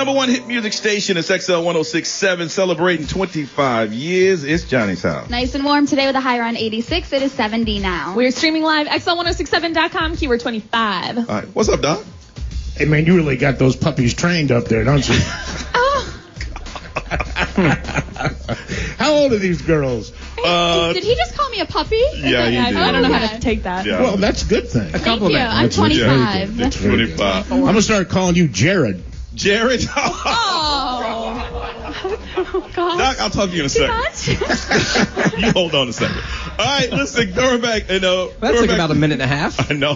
number one hit music station. It's XL 106.7, celebrating 25 years. It's Johnny's house. Nice and warm today with a high around 86. It is 70 now. We're streaming live, XL1067.com, keyword 25. All right. What's up, Doc? Hey, man, you really got those puppies trained up there, don't you? How old are these girls? Did he just call me a puppy? Yeah, he did. I don't know how to take that. Yeah. Well, that's a good thing. Thank you. I'm 25. That's very good. 25. I'm going to start calling you Jared. Jared? Oh, God. Doc, I'll talk to you in a second. You hold on a second. All right, listen, going back. That took about a minute and a half. I know.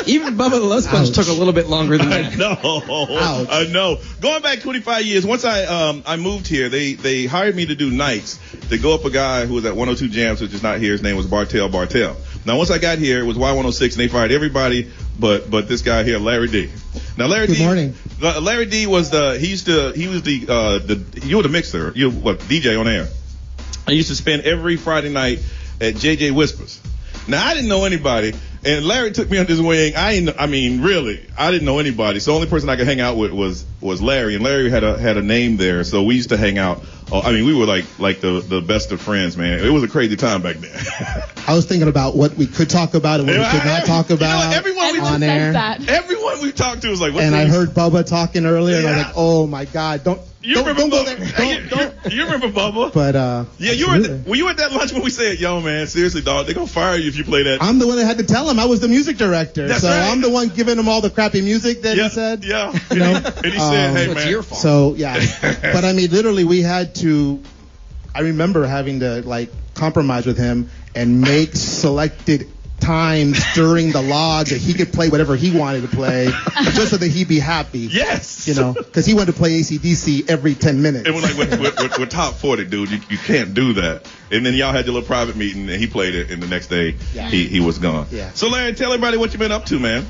Even Bubba the Love Sponge took a little bit longer than that. I know. Ouch. I know. Going back 25 years, once I moved here, they hired me to do nights to go up a guy who was at 102 Jams, which is not here. His name was Bartell. Now, once I got here, it was Y106, and they fired everybody but this guy here, Larry D. Now, Larry D. Good morning. Larry D was you were the mixer, DJ on air. I used to spend every Friday night at JJ Whispers. Now, I didn't know anybody, and Larry took me under his wing. I didn't know anybody. So the only person I could hang out with was Larry, and Larry had a name there, so we used to hang out. We were like the best of friends, man. It was a crazy time back then. I was thinking about what we could talk about and what we could not talk about everyone on air. Everyone we talked to was like, and I heard Bubba talking earlier, and I was like, oh my God, don't go there. Don't. You remember Bubba? But were you at that lunch when we said, yo, man, seriously, dog, they're gonna fire you if you play that? I'm the one that had to tell him. I was the music director, That's so right. I'm the one giving him all the crappy music that he said. Yeah. You know? And he said, hey, man, it's your fault. So yeah, but I mean, literally, we had to. I remember having to compromise with him and make selected times during the log that he could play whatever he wanted to play, just so that he'd be happy. Yes. Because he wanted to play AC/DC every 10 minutes. And we're top 40, dude. You can't do that. And then y'all had your little private meeting, and he played it, and the next day he was gone. Yeah. So, Larry, tell everybody what you've been up to, man.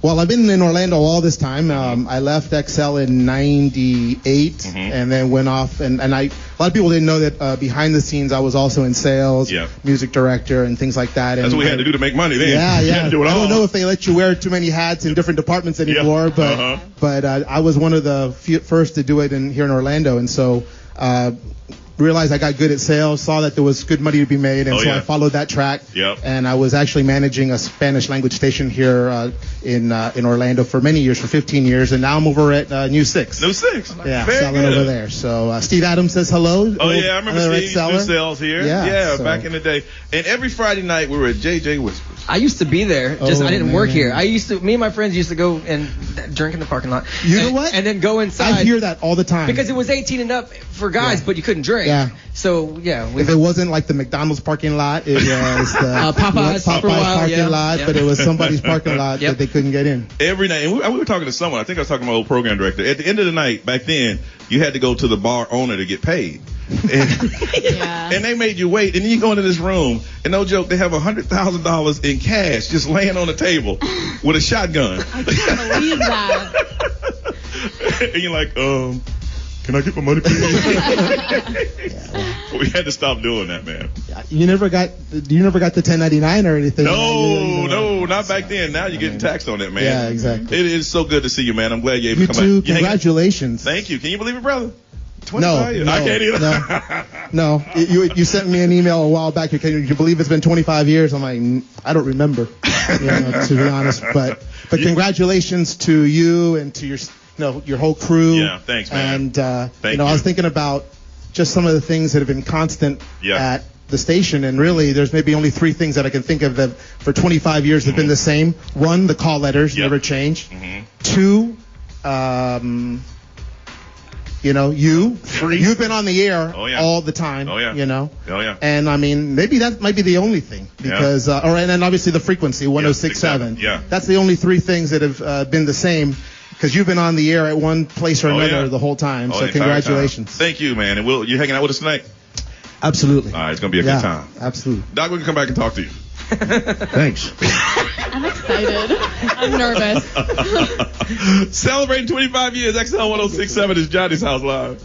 Well, I've been in Orlando all this time. I left XL in 98 and then went off. And a lot of people didn't know that behind the scenes I was also in sales, music director, and things like that. That's what we had to do to make money then. Yeah. You had to do it all. I don't know if they let you wear too many hats in different departments anymore, but I was one of the first to do it here in Orlando. And so realized I got good at sales, saw that there was good money to be made, and I followed that track. Yep. And I was actually managing a Spanish language station here in Orlando for many years, for 15 years, and now I'm over at New 6. New 6. Yeah, very selling good. over there. So Steve Adams says hello. Oh, yeah, I remember Steve New Sales here. Yeah, so. Back in the day. And every Friday night we were at JJ Whispers. I used to be there, I didn't work here. Me and my friends used to go and drink in the parking lot. You know what? And then go inside. I hear that all the time. Because it was 18 and up for guys, but you couldn't drink. Yeah. So, if it wasn't like the McDonald's parking lot, it was the Popeyes parking lot, but it was somebody's parking lot that they couldn't get in. Every night. And we were talking to someone. I think I was talking to my old program director. At the end of the night, back then, you had to go to the bar owner to get paid. And they made you wait. And then you go into this room, and no joke, they have $100,000 in cash just laying on the table with a shotgun. I can't believe that. And you're like, can I get my money, please? We had to stop doing that, man. You never got the 1099 or anything? No, not back then. Now you're getting taxed on that, man. Yeah, exactly. It is so good to see you, man. I'm glad you're able to come back. Congratulations. Thank you. Can you believe it, brother? 25 years. I can't either. No. You sent me an email a while back. Can you believe it's been 25 years? I'm like, I don't remember, to be honest. But congratulations to you and to your whole crew. Yeah, thanks, man. And I was thinking about just some of the things that have been constant at the station, and really there's maybe only 3 things that I can think of that for 25 years have been the same. 1, the call letters never changed. 2, you've been on the air all the time. And I mean, maybe that might be the only thing because, and then obviously the frequency 106.7. That's the only 3 things that have been the same. Because you've been on the air at one place or another the whole time. So congratulations. Thank you, man. And you hanging out with us tonight? Absolutely. All right, it's going to be a good time. Absolutely. Doc, we can come back and talk to you. Thanks. I'm excited. I'm nervous. Celebrating 25 years, XL 106.7 is Johnny's House Live.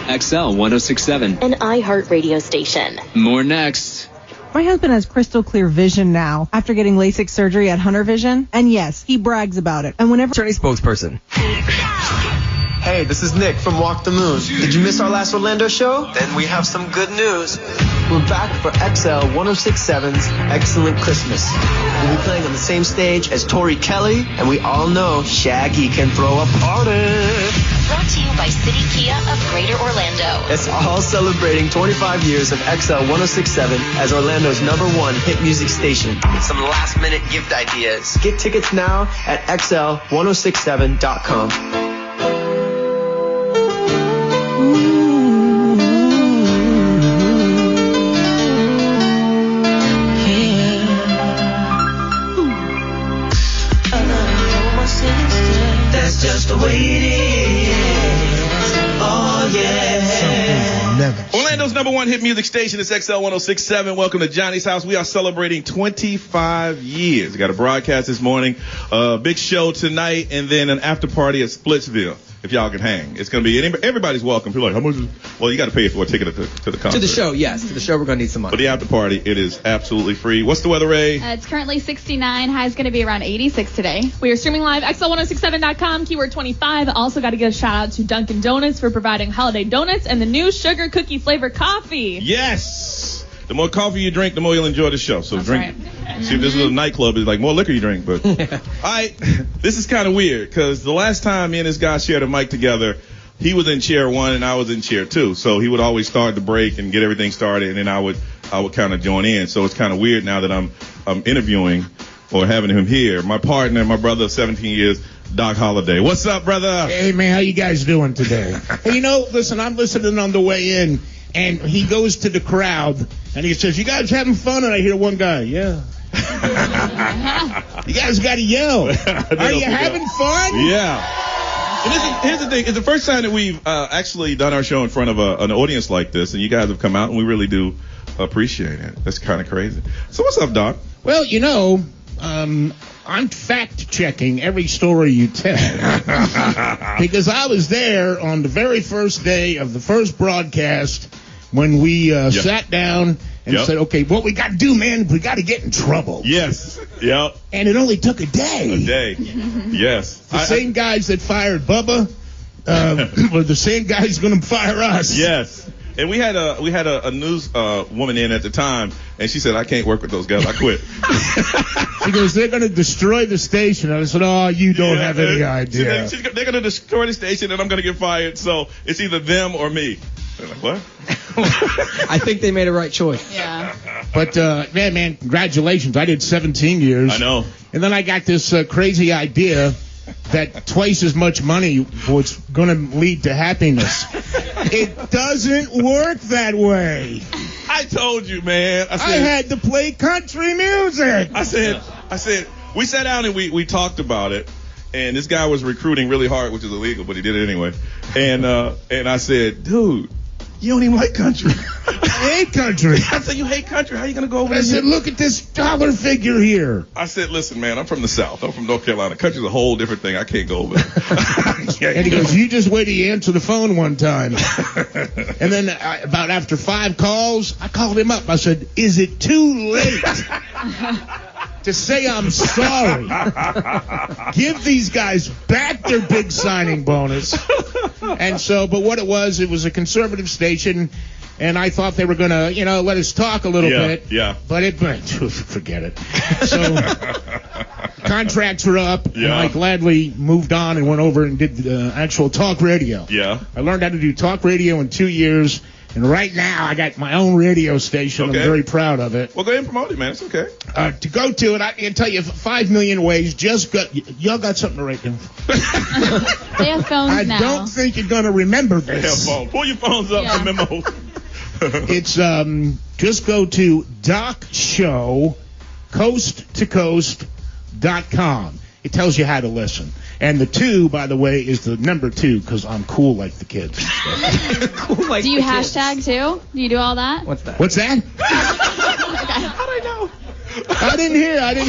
XL 106.7. An iHeart radio station. More next. My husband has crystal clear vision now after getting LASIK surgery at Hunter Vision. And yes, he brags about it. And whenever... Attorney spokesperson. Hey, this is Nick from Walk the Moon. Did you miss our last Orlando show? Then we have some good news. We're back for XL 106.7's Excellent Christmas. We'll be playing on the same stage as Tori Kelly, and we all know Shaggy can throw a party. Brought to you by City Kia of Greater Orlando. It's all celebrating 25 years of XL 106.7 as Orlando's #1 hit music station. Some last-minute gift ideas. Get tickets now at XL1067.com. That's just the way it is. Oh, yeah. Orlando's #1 hit music station is XL 106.7. Welcome to Johnny's House. We are celebrating 25 years. We got a broadcast this morning, big show tonight, and then an after party at Splitsville. If y'all can hang, it's going to be everybody's welcome. People are like, how much? Well, you got to pay for a ticket to the concert. To the show, yes. To the show, we're going to need some money. For the after party, it is absolutely free. What's the weather, Ray? It's currently 69. High is going to be around 86 today. We are streaming live, XL1067.com, keyword 25. Also got to give a shout out to Dunkin' Donuts for providing holiday donuts and the new sugar cookie flavor coffee. Yes. The more coffee you drink, the more you'll enjoy the show. So That's drink. Right. See, if this is a nightclub, it's like more liquor you drink. But this is kind of weird because the last time me and this guy shared a mic together, he was in chair 1 and I was in chair 2. So he would always start the break and get everything started, and then I would kind of join in. So it's kind of weird now that I'm interviewing or having him here. My partner, my brother of 17 years, Doc Holliday. What's up, brother? Hey, man, how you guys doing today? Hey, listen, I'm listening on the way in, and he goes to the crowd, and he says, you guys having fun? And I hear one guy, yeah. You guys got to yell. Are you having fun? Yeah. And here's the thing. It's the first time that we've actually done our show in front of an audience like this, and you guys have come out, and we really do appreciate it. That's kind of crazy. So what's up, Doc? Well, I'm fact-checking every story you tell. Because I was there on the very first day of the first broadcast when we sat down and said, okay, what we got to do, man, we got to get in trouble. Yes. Yep. And it only took a day. A day. Yes. The same guys that fired Bubba were the same guys going to fire us. Yes. And we had a news woman in at the time, and she said, I can't work with those guys. I quit. She goes, they're going to destroy the station. And I said, oh, you don't have any idea. They're going to destroy the station, and I'm going to get fired. So it's either them or me. They're like, what? I think they made a right choice. Yeah. But, man, congratulations. I did 17 years. I know. And then I got this crazy idea that twice as much money was going to lead to happiness. It doesn't work that way. I told you, man. I had to play country music. I said, we sat down and we talked about it. And this guy was recruiting really hard, which is illegal, but he did it anyway. And I said, dude, you don't even like country. I hate country. I said, you hate country? How are you going to go over there? I said, look at this dollar figure here. I said, listen, man, I'm from the South. I'm from North Carolina. Country's a whole different thing. I can't go over there. And he goes, you just wait till you answer the phone one time. And then about after 5 calls, I called him up. I said, is it too late to say I'm sorry? Give these guys back their big signing bonus. And so, but what it was a conservative station, and I thought they were going to, let us talk a little bit. Yeah. But forget it. So contracts were up, and I gladly moved on and went over and did actual talk radio. Yeah. I learned how to do talk radio in 2 years. And right now, I got my own radio station. Okay. I'm very proud of it. Well, go ahead and promote it, man. It's okay. To go to it, I can tell you 5 million ways. Y'all got something to write down. They have phones now. I don't think you're going to remember this. They have phones. Pull your phones up for memos. It's just go to DocShow.coasttocoast.com. It tells you how to listen. And the 2, by the way, is the number 2 because I'm cool like the kids. Cool like do you hashtag too? Do you do all that? What's that? What's that? How do I know? I didn't hear. Do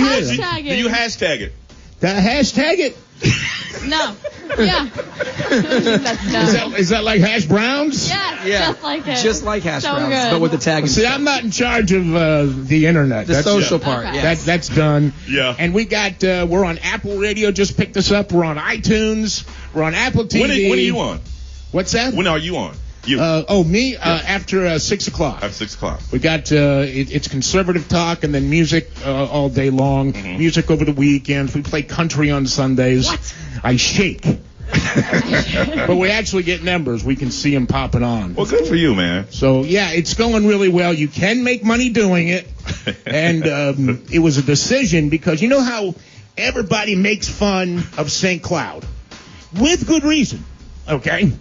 you hashtag it? Hashtag it. No. Yeah. That's dumb. Is that like hash browns? Yes, Yeah. just like it. Just like hash So browns, good. but with the tag. See, I'm not in charge of the internet. The social part. Okay. Yes. That's done. Yeah. And we got we're on Apple Radio. Just picked us up. We're on iTunes. We're on Apple TV. When are you on? What's that? When are you on? You. Me? After 6 o'clock. At 6 o'clock. We got it's conservative talk and then music all day long. Mm-hmm. Music over the weekends. We play country on Sundays. What? I shake. But we actually get numbers. We can see them popping on. Well, good for you, man. So, yeah, it's going really well. You can make money doing it. And it was a decision because you know how everybody makes fun of St. Cloud? With good reason. Okay?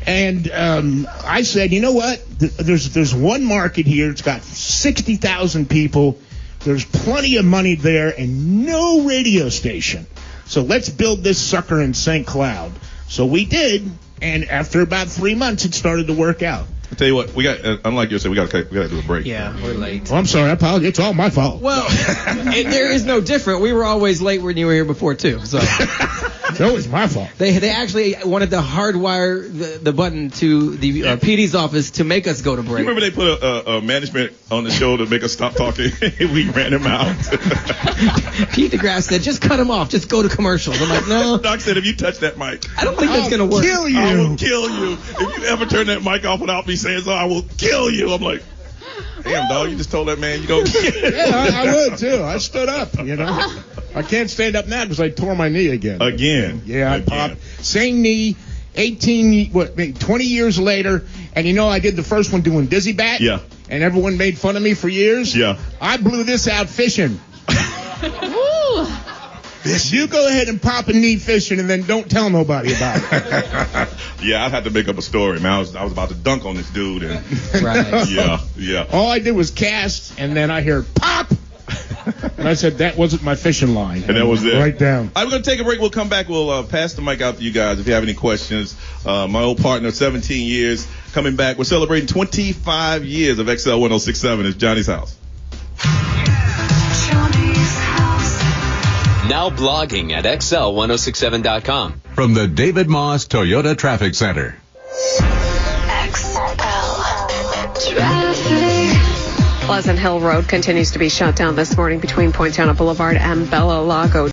And I said, you know what? There's one market here. It's got 60,000 people. There's plenty of money there and no radio station. So let's build this sucker in St. Cloud. So we did, and after about 3 months, it started to work out. I tell you what, we got unlike you said, we got to do a break. Yeah, we're late. Oh, I'm sorry. I apologize. It's all my fault. Well, there is no different. We were always late when you were here before too. So it's always my fault. they actually wanted to hardwire the button to the PD's office to make us go to break. You remember they put a management on the show to make us stop talking? We ran him out. Pete DeGrasse said, "Just cut him off. Just go to commercials." I'm like, "No." Doc said, "If you touch that mic, I don't think that's gonna work. Kill you. I will kill you. If you ever turn that mic off without me saying so, I will kill you." I'm like, damn, dog, you just told that man you go kill him. Yeah, I would too. I stood up, you know. I can't stand up now because I tore my knee again. Yeah, I popped. Same knee, 20 years later. And you know, I did the first one doing dizzy bat. Yeah. And everyone made fun of me for years. Yeah. I blew this out fishing. Woo. You go ahead and pop a knee fishing and then don't tell nobody about it. Yeah, I had to make up a story, man. I was about to dunk on this dude. And Right. Yeah. All I did was cast, and then I heard pop. And I said, that wasn't my fishing line. And that was it. Right down. I'm going to take a break. We'll come back. We'll pass the mic out to you guys if you have any questions. My old partner, 17 years, coming back. We're celebrating 25 years of XL 106.7. It's Johnny's House. Now blogging at XL1067.com. From the David Moss Toyota Traffic Center. XL Traffic. Pleasant Hill Road continues to be shut down this morning between Poinciana Boulevard and Bella Lago.